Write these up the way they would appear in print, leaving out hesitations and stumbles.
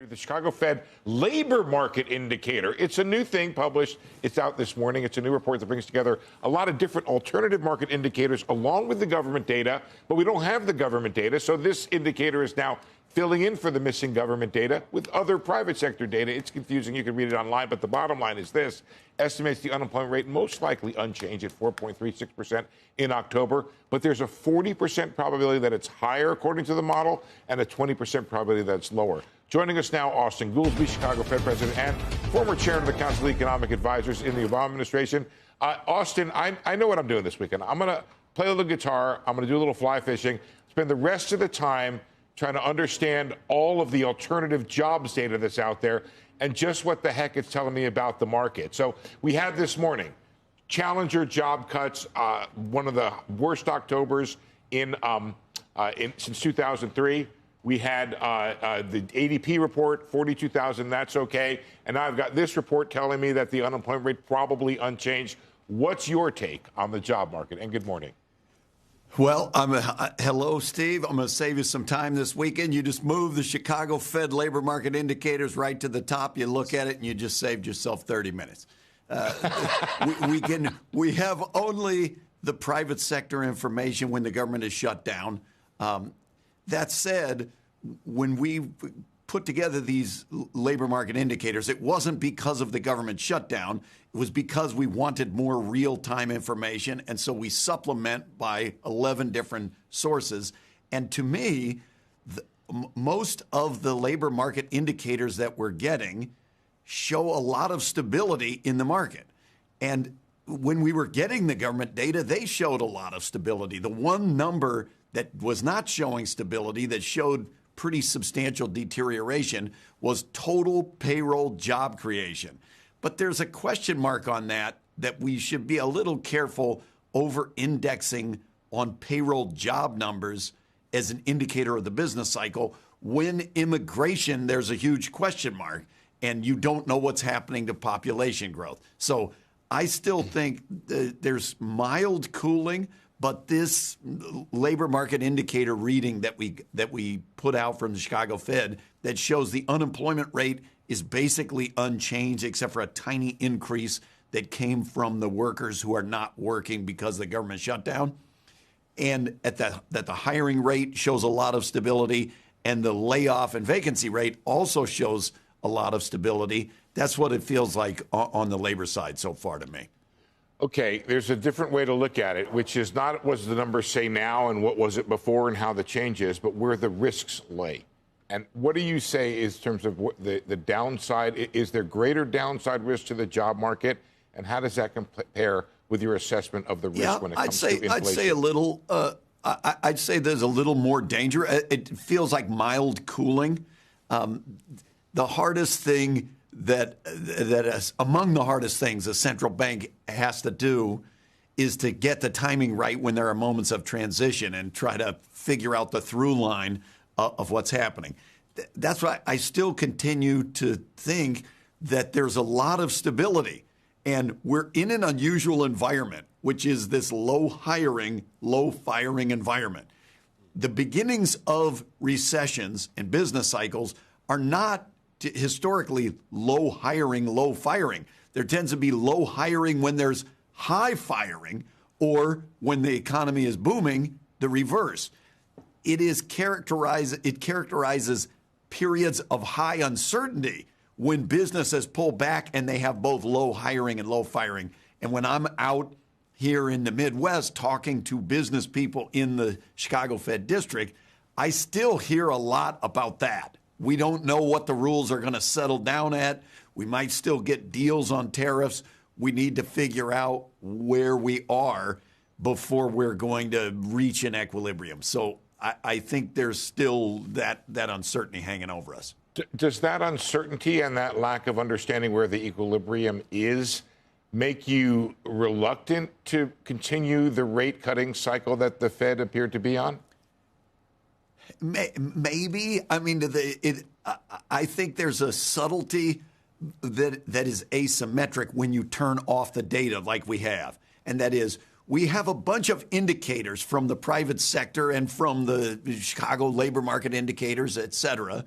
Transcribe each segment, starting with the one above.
The Chicago Fed labor market indicator. It's a new thing published. It's out this morning. It's a new report that brings together a lot of different alternative market indicators along with the government data, but we don't have the government data. So this indicator is now filling in for the missing government data with other private sector data. It's confusing. You can read it online, but the bottom line is this. Estimates the unemployment rate most likely unchanged at 4.36% in October, but there's a 40% probability that it's higher according to the model and a 20% probability that it's lower. Joining us now, Austan, Goolsbee, Chicago Fed president and former chair of the Council of Economic Advisors in the Obama administration. Austan, I know what I'm doing this weekend. I'm going to play a little guitar. I'm going to do a little fly fishing, spend the rest of the time trying to understand all of the alternative jobs data that's out there and just what the heck it's telling me about the market. So we had this morning challenger job cuts, one of the worst Octobers since 2003. We had the ADP report, 42,000, that's okay. And now I've got this report telling me that the unemployment rate probably unchanged. What's your take on the job market? And good morning. Well, hello, Steve. I'm going to save you some time this weekend. You just move the Chicago Fed labor market indicators right to the top. You look at it, and you just saved yourself 30 minutes. We have only the private sector information when the government is shut down. That said, when we put together these labor market indicators, it wasn't because of the government shutdown. It was because we wanted more real-time information, and so we supplement by 11 different sources. And to me, most of the labor market indicators that we're getting show a lot of stability in the market. And when we were getting the government data, they showed a lot of stability. The one number that was not showing stability, that showed pretty substantial deterioration, was total payroll job creation. But there's a question mark on that we should be a little careful over-indexing on payroll job numbers as an indicator of the business cycle. When immigration, there's a huge question mark, and you don't know what's happening to population growth. So I still think there's mild cooling, but this labor market indicator reading that we put out from the Chicago Fed that shows the unemployment rate is basically unchanged except for a tiny increase that came from the workers who are not working because the government shutdown. And that the hiring rate shows a lot of stability, and the layoff and vacancy rate also shows a lot of stability. That's what it feels like on the labor side so far to me. Okay, there's a different way to look at it, which is not what does the numbers say now and what was it before and how the change is, but where the risks lay. And what do you say in terms of the downside? Is there greater downside risk to the job market? And how does that compare with your assessment of the risk when it comes to inflation? I'd say a little. I'd say there's a little more danger. It feels like mild cooling. The hardest thing that is among the hardest things a central bank has to do is to get the timing right when there are moments of transition and try to figure out the through line of what's happening. That's why I still continue to think that there's a lot of stability. And we're in an unusual environment, which is this low hiring, low firing environment. The beginnings of recessions and business cycles are not historically low hiring, low firing. There tends to be low hiring when there's high firing, or when the economy is booming, the reverse. It characterizes periods of high uncertainty when businesses pull back and they have both low hiring and low firing. And when I'm out here in the Midwest talking to business people in the Chicago Fed district, I still hear a lot about that. We don't know what the rules are going to settle down at. We might still get deals on tariffs. We need to figure out where we are before we're going to reach an equilibrium. So I think there's still that uncertainty hanging over us. Does that uncertainty and that lack of understanding where the equilibrium is make you reluctant to continue the rate cutting cycle that the Fed appeared to be on? Maybe. I mean, I think there's a subtlety that is asymmetric when you turn off the data like we have. And that is, we have a bunch of indicators from the private sector and from the Chicago labor market indicators, et cetera,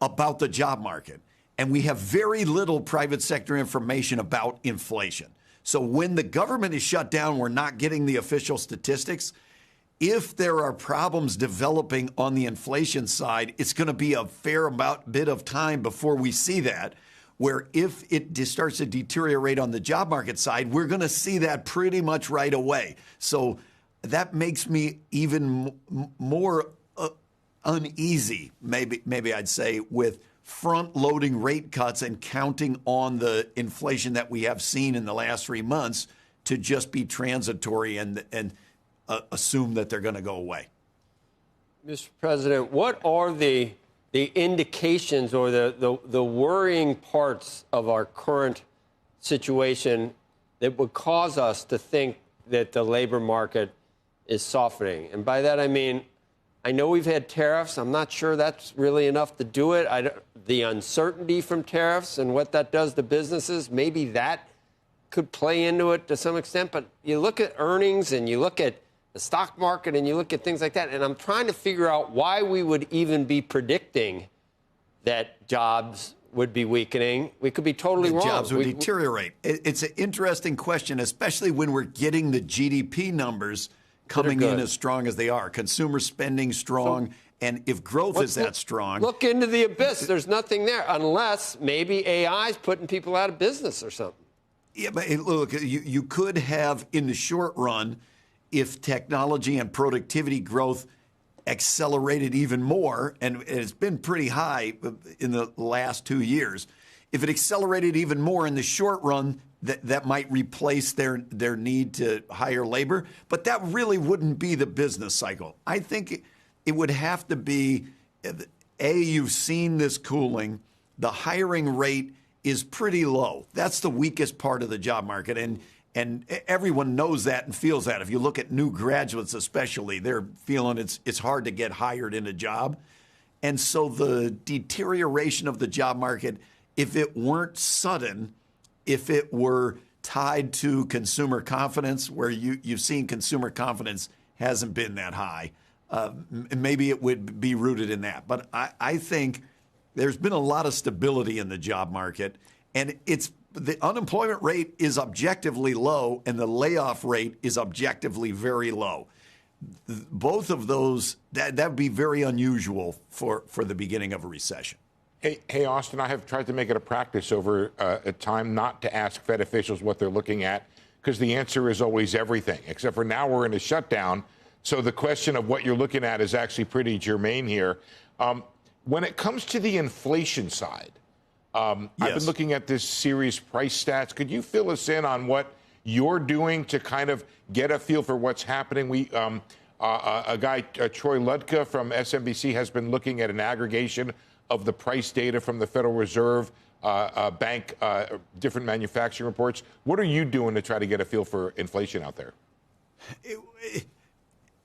about the job market. And we have very little private sector information about inflation. So when the government is shut down, we're not getting the official statistics. If there are problems developing on the inflation side, it's going to be a fair bit of time before we see that. Where if it starts to deteriorate on the job market side, we're going to see that pretty much right away. So that makes me even more uneasy, maybe I'd say, with front-loading rate cuts and counting on the inflation that we have seen in the last 3 months to just be transitory and assume that they're going to go away. Mr. President, what are the indications or the worrying parts of our current situation that would cause us to think that the labor market is softening? And by that, I mean, I know we've had tariffs. I'm not sure that's really enough to do it. The uncertainty from tariffs and what that does to businesses, maybe that could play into it to some extent. But you look at earnings and you look at the stock market and you look at things like that, and I'm trying to figure out why we would even be predicting that jobs would be weakening. We could be totally wrong. Jobs would deteriorate. It's an interesting question, especially when we're getting the GDP numbers coming in as strong as they are. Consumer spending strong, and if growth is that strong. Look into the abyss. There's nothing there, unless maybe AI is putting people out of business or something. Yeah, but look, you could have in the short run, if technology and productivity growth accelerated even more, and it's been pretty high in the last 2 years, if it accelerated even more in the short run, that might replace their need to hire labor. But that really wouldn't be the business cycle. I think it would have to be, you've seen this cooling. The hiring rate is pretty low. That's the weakest part of the job market. And everyone knows that and feels that. If you look at new graduates especially, they're feeling it's hard to get hired in a job. And so the deterioration of the job market, if it weren't sudden, if it were tied to consumer confidence, where you've seen consumer confidence hasn't been that high, maybe it would be rooted in that. But I think there's been a lot of stability in the job market, and the unemployment rate is objectively low, and the layoff rate is objectively very low. Both of those, that would be very unusual for the beginning of a recession. Hey, Austin, I have tried to make it a practice over a time not to ask Fed officials what they're looking at, because the answer is always everything, except for now we're in a shutdown. So the question of what you're looking at is actually pretty germane here. When it comes to the inflation side, I've been looking at this series price stats. Could you fill us in on what you're doing to kind of get a feel for what's happening? A guy, Troy Ludka from SMBC, has been looking at an aggregation of the price data from the Federal Reserve Bank, different manufacturing reports. What are you doing to try to get a feel for inflation out there?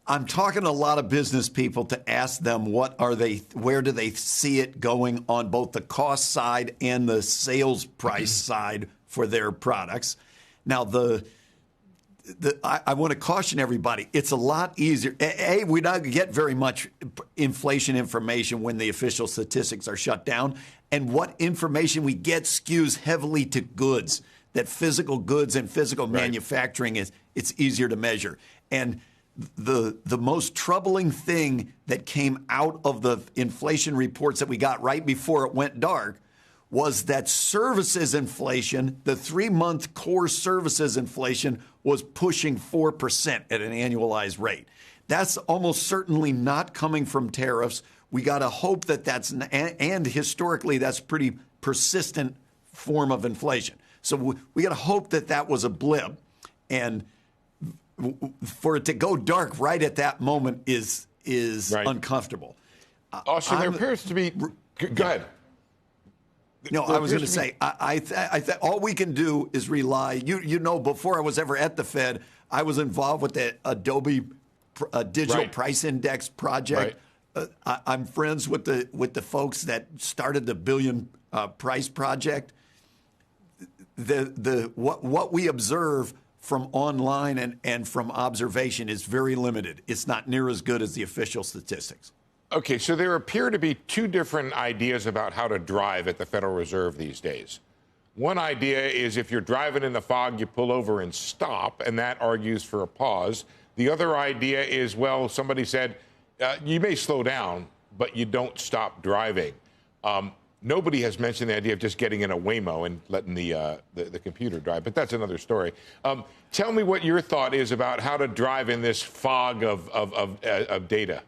I'm talking to a lot of business people to ask them where do they see it going on both the cost side and the sales price side for their products. Now, I want to caution everybody, it's a lot easier. We don't get very much inflation information when the official statistics are shut down. And what information we get skews heavily to goods, that physical goods and physical manufacturing it's easier to measure. And the most troubling thing that came out of the inflation reports that we got right before it went dark was that services inflation, the 3-month core services inflation, was pushing 4% at an annualized rate. That's almost certainly not coming from tariffs. We got to hope that and historically that's pretty persistent form of inflation. So we got to hope that that was a blip, and for it to go dark right at that moment is uncomfortable. Austin, there appears to be. Go ahead. No, I was going to say, I all we can do is rely. You know, before I was ever at the Fed, I was involved with the Adobe Digital Price Index project. I'm friends with the folks that started the Billion Price Project. What we observe from online and from observation is very limited. It's not near as good as the official statistics. Okay, so there appear to be two different ideas about how to drive at the Federal Reserve these days. One idea is if you're driving in the fog, you pull over and stop, and that argues for a pause. The other idea is, well, somebody said, you may slow down, but you don't stop driving. Nobody has mentioned the idea of just getting in a Waymo and letting the computer drive, but that's another story. Tell me what your thought is about how to drive in this fog of data.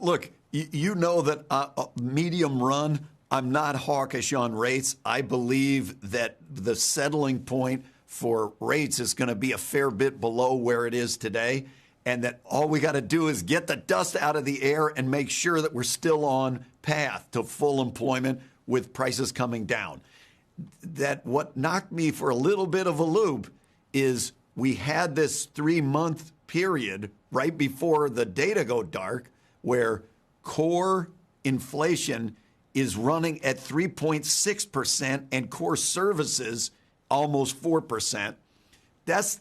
Look, you know that medium run, I'm not hawkish on rates. I believe that the settling point for rates is going to be a fair bit below where it is today, and that all we got to do is get the dust out of the air and make sure that we're still on path to full employment with prices coming down. That what knocked me for a little bit of a loop is we had this 3-month period right before the data go dark where core inflation is running at 3.6% and core services almost 4%. That's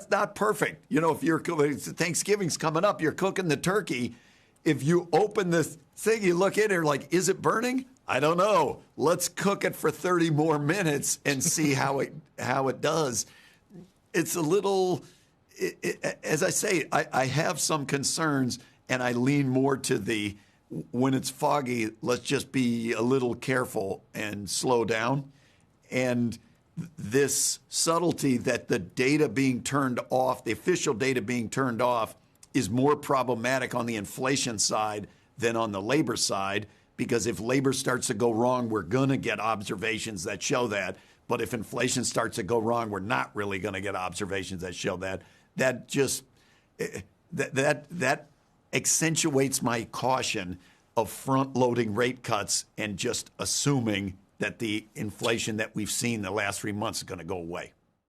not perfect. You know, if you're Thanksgiving's coming up, you're cooking the turkey. If you open the thing, you look in there like, is it burning? I don't know. Let's cook it for 30 more minutes and see how it does. It's a little, as I say, I have some concerns, and I lean more to the when it's foggy, let's just be a little careful and slow down. And this subtlety that the data being turned off, the official data being turned off, is more problematic on the inflation side than on the labor side, because if labor starts to go wrong, we're going to get observations that show that. But if inflation starts to go wrong, we're not really going to get observations that show that. That just that accentuates my caution of front-loading rate cuts and just assuming that the inflation that we've seen the last 3 months is going to go away.